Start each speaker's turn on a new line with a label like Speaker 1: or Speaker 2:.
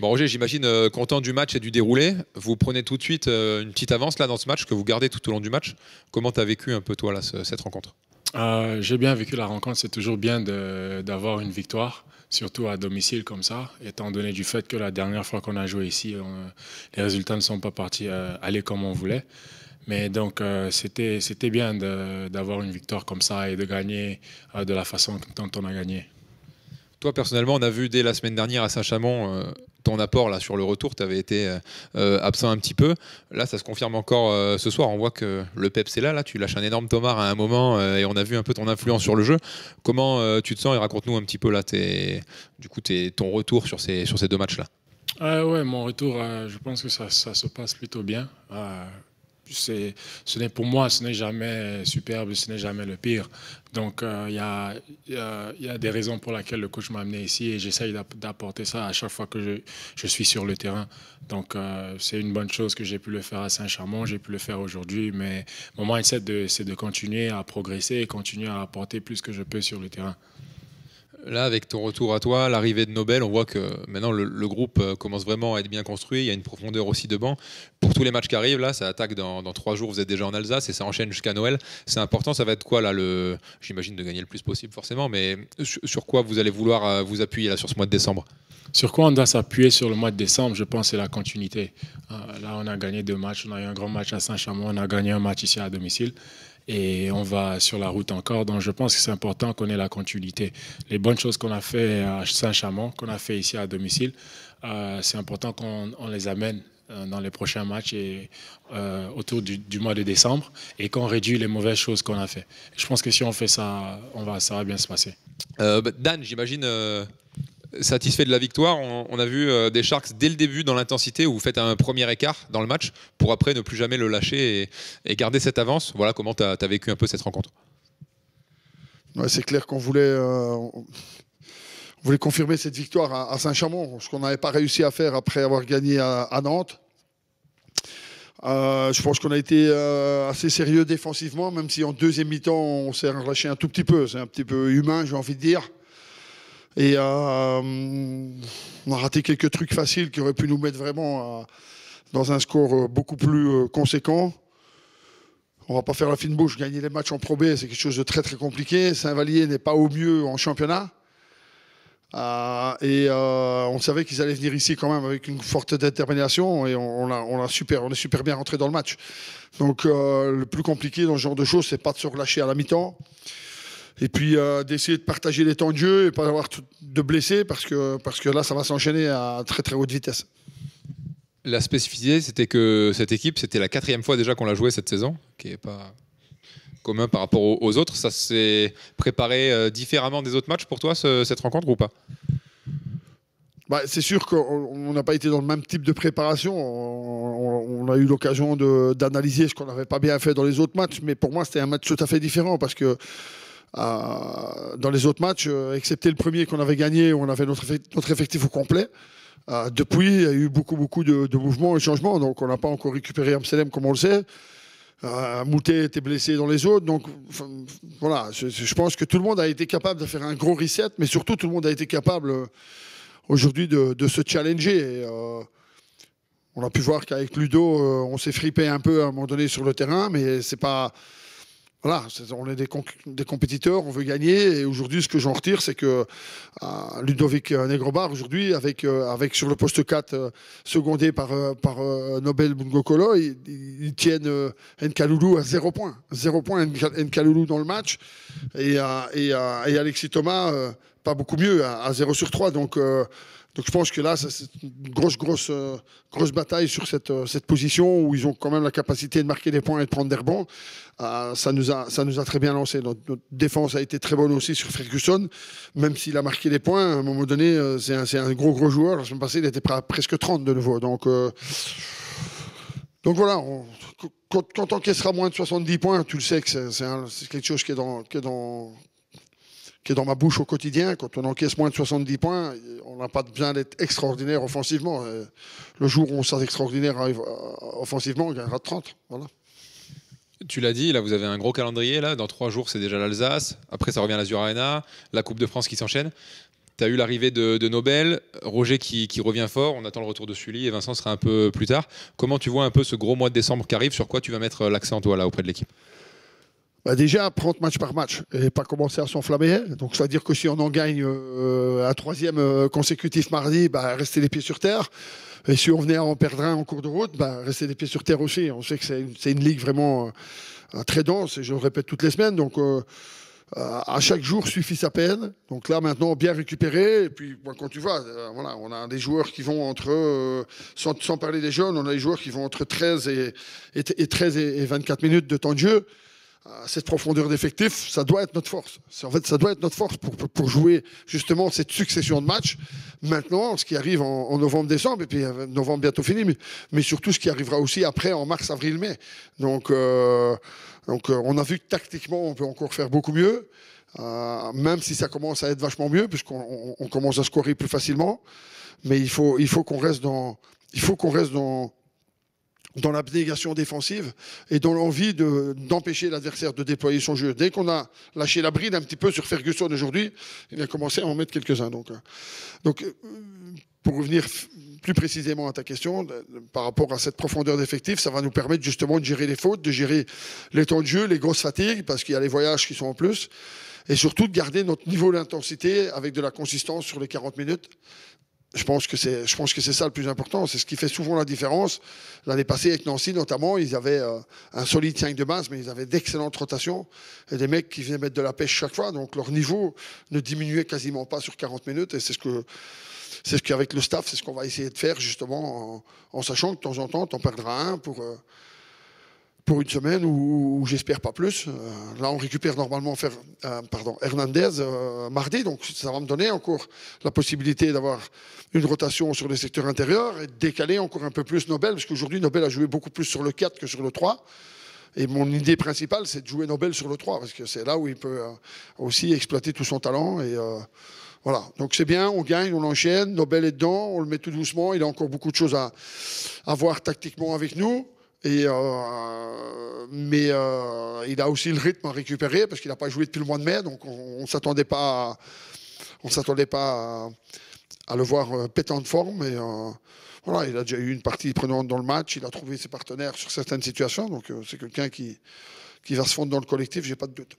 Speaker 1: Bon, Roger, j'imagine content du match et du déroulé. Vous prenez tout de suite une petite avance là dans ce match que vous gardez tout au long du match. Comment tu as vécu un peu toi là, cette rencontre?
Speaker 2: J'ai bien vécu la rencontre. C'est toujours bien d'avoir une victoire, surtout à domicile comme ça, étant donné du fait que la dernière fois qu'on a joué ici, les résultats ne sont pas partis aller comme on voulait. Mais donc, c'était bien d'avoir une victoire comme ça et de gagner de la façon dont on a gagné.
Speaker 1: Toi, personnellement, on a vu dès la semaine dernière à Saint-Chamond ton apport là, sur le retour. Tu avais été absent un petit peu. Là, ça se confirme encore ce soir. On voit que le peps est là. Tu lâches un énorme tomard à un moment et on a vu un peu ton influence sur le jeu. Comment tu te sens et raconte-nous un petit peu là, ton retour sur ces deux matchs-là.
Speaker 2: Ouais, mon retour, je pense que ça se passe plutôt bien. Pour moi, ce n'est jamais superbe, ce n'est jamais le pire. Donc, il y a des raisons pour lesquelles le coach m'a amené ici et j'essaye d'apporter ça à chaque fois que je suis sur le terrain. Donc, c'est une bonne chose que j'ai pu le faire à Saint-Chamond, j'ai pu le faire aujourd'hui, mais mon mindset, c'est de continuer à progresser et continuer à apporter plus que je peux sur le terrain.
Speaker 1: Là, avec ton retour à toi, l'arrivée de Nobel, on voit que maintenant le groupe commence vraiment à être bien construit. Il y a une profondeur aussi de banc. Pour tous les matchs qui arrivent, là, ça attaque dans 3 jours. Vous êtes déjà en Alsace et ça enchaîne jusqu'à Noël. C'est important. Ça va être quoi là j'imagine de gagner le plus possible forcément, mais sur quoi vous allez vouloir vous appuyer là sur ce mois de décembre?
Speaker 2: Sur quoi on doit s'appuyer sur le mois de décembre, je pense, c'est la continuité. Là, on a gagné 2 matchs. On a eu un grand match à Saint-Chamond. On a gagné un match ici à domicile. Et on va sur la route encore. Donc, je pense que c'est important qu'on ait la continuité. Les bonnes choses qu'on a fait à Saint-Chamond, qu'on a fait ici à domicile, c'est important qu'on les amène dans les prochains matchs et autour du mois de décembre et qu'on réduit les mauvaises choses qu'on a fait. Je pense que si on fait ça, ça va bien se passer.
Speaker 1: Dan, j'imagine satisfait de la victoire. On a vu des Sharks dès le début dans l'intensité où vous faites un premier écart dans le match pour après ne plus jamais le lâcher et garder cette avance. Voilà comment tu as vécu un peu cette rencontre.
Speaker 3: Ouais, c'est clair qu'on voulait confirmer cette victoire à Saint-Chamond, ce qu'on n'avait pas réussi à faire après avoir gagné à Nantes. Je pense qu'on a été assez sérieux défensivement, même si en deuxième mi-temps on s'est relâché un tout petit peu. C'est un petit peu humain, j'ai envie de dire. Et on a raté quelques trucs faciles qui auraient pu nous mettre vraiment dans un score beaucoup plus conséquent. On ne va pas faire la fine bouche. Gagner les matchs en Pro B, c'est quelque chose de très très compliqué. Saint-Vallier n'est pas au mieux en championnat. On savait qu'ils allaient venir ici quand même avec une forte détermination et on est super bien rentré dans le match. Donc le plus compliqué dans ce genre de choses, c'est pas de se relâcher à la mi-temps. Et puis d'essayer de partager les temps de jeu et pas avoir de blessés parce que là, ça va s'enchaîner à très très haute vitesse.
Speaker 1: La spécificité, c'était que cette équipe, c'était la 4e fois déjà qu'on l'a jouée cette saison, qui n'est pas commun par rapport aux autres. Ça s'est préparé différemment des autres matchs pour toi, cette rencontre ou pas?
Speaker 3: C'est sûr qu'on n'a pas été dans le même type de préparation. On a eu l'occasion d'analyser ce qu'on n'avait pas bien fait dans les autres matchs, mais pour moi, c'était un match tout à fait différent parce que dans les autres matchs, excepté le premier qu'on avait gagné, où on avait notre effectif au complet. Depuis, il y a eu beaucoup de mouvements et changements, donc on n'a pas encore récupéré Amsterdam comme on le sait. Moutet était blessé dans les autres, donc voilà, je pense que tout le monde a été capable de faire un gros reset, mais surtout tout le monde a été capable aujourd'hui de se challenger. Et, on a pu voir qu'avec Ludo, on s'est fripé un peu à un moment donné sur le terrain, mais c'est pas... Voilà, on est des compétiteurs, on veut gagner. Et aujourd'hui, ce que j'en retire, c'est que Ludovic Negrobar, aujourd'hui, avec sur le poste 4, secondé par Nobel Bungokolo, ils tiennent Nkaloulou à 0 points. 0 points Nkaloulou dans le match. Et Alexis Thomas, pas beaucoup mieux, à 0 sur 3. Donc je pense que là, c'est une grosse bataille sur cette position où ils ont quand même la capacité de marquer des points et de prendre des rebonds. Ça nous a très bien lancé. Notre défense a été très bonne aussi sur Ferguson, même s'il a marqué des points. À un moment donné, c'est un gros joueur. La semaine passée, il était presque 30 de nouveau. Donc voilà, quand on encaissera moins de 70 points, tu le sais que c'est quelque chose qui est dans ma bouche au quotidien. Quand on encaisse moins de 70 points, on n'a pas besoin d'être extraordinaire offensivement. Le jour où on sera extraordinaire offensivement, on gagnera de 30. Voilà.
Speaker 1: Tu l'as dit, là vous avez un gros calendrier. Là, dans 3 jours, c'est déjà l'Alsace. Après, ça revient à l'Azur Arena, la Coupe de France qui s'enchaîne. Tu as eu l'arrivée de Nobel, Roger qui revient fort, on attend le retour de Sully et Vincent sera un peu plus tard. Comment tu vois un peu ce gros mois de décembre qui arrive? Sur quoi tu vas mettre l'accent toi là auprès de l'équipe?
Speaker 3: Bah déjà, prendre match par match et pas commencer à s'enflammer. Donc, ça veut dire que si on en gagne un troisième consécutif mardi, bah, rester les pieds sur terre. Et si on venait à en perdre un en cours de route, bah, rester les pieds sur terre aussi. On sait que c'est une ligue vraiment très dense, et je le répète toutes les semaines. Donc, à chaque jour suffit sa peine. Donc là, maintenant, bien récupérer. Et puis, bon, quand tu vois, voilà, on a des joueurs qui vont entre, sans parler des jeunes, on a des joueurs qui vont entre 13 et 24 minutes de temps de jeu. Cette profondeur d'effectif, ça doit être notre force. En fait, ça doit être notre force pour jouer justement cette succession de matchs. Maintenant, ce qui arrive en novembre-décembre, et puis novembre bientôt fini, mais surtout ce qui arrivera aussi après en mars, avril, mai. Donc, on a vu que tactiquement, on peut encore faire beaucoup mieux, même si ça commence à être vachement mieux, puisqu'on commence à scorer plus facilement. Mais il faut qu'on reste dans l'abnégation défensive et dans l'envie d'empêcher l'adversaire de déployer son jeu. Dès qu'on a lâché la bride un petit peu sur Ferguson aujourd'hui, il a commencé à en mettre quelques-uns. Donc, pour revenir plus précisément à ta question, par rapport à cette profondeur d'effectif, ça va nous permettre justement de gérer les fautes, de gérer les temps de jeu, les grosses fatigues, parce qu'il y a les voyages qui sont en plus, et surtout de garder notre niveau d'intensité avec de la consistance sur les 40 minutes. Je pense que c'est ça le plus important. C'est ce qui fait souvent la différence. L'année passée, avec Nancy notamment, ils avaient un solide 5 de base, mais ils avaient d'excellentes rotations et des mecs qui venaient mettre de la pêche chaque fois. Donc leur niveau ne diminuait quasiment pas sur 40 minutes. Et c'est ce qu'avec le staff, c'est ce qu'on va essayer de faire justement en sachant que de temps en temps, tu en perdras un pour une semaine ou j'espère pas plus. Là, on récupère normalement Hernandez mardi, donc ça va me donner encore la possibilité d'avoir une rotation sur les secteurs intérieurs et de décaler encore un peu plus Nobel, parce qu'aujourd'hui, Nobel a joué beaucoup plus sur le 4 que sur le 3. Et mon idée principale, c'est de jouer Nobel sur le 3, parce que c'est là où il peut aussi exploiter tout son talent. Et voilà, donc c'est bien, on gagne, on enchaîne, Nobel est dedans, on le met tout doucement, il a encore beaucoup de choses à voir tactiquement avec nous. Mais il a aussi le rythme à récupérer parce qu'il n'a pas joué depuis le mois de mai, donc on ne s'attendait pas à le voir pétant de forme. Et voilà, il a déjà eu une partie prenante dans le match, il a trouvé ses partenaires sur certaines situations, donc c'est quelqu'un qui va se fondre dans le collectif, j'ai pas de doute.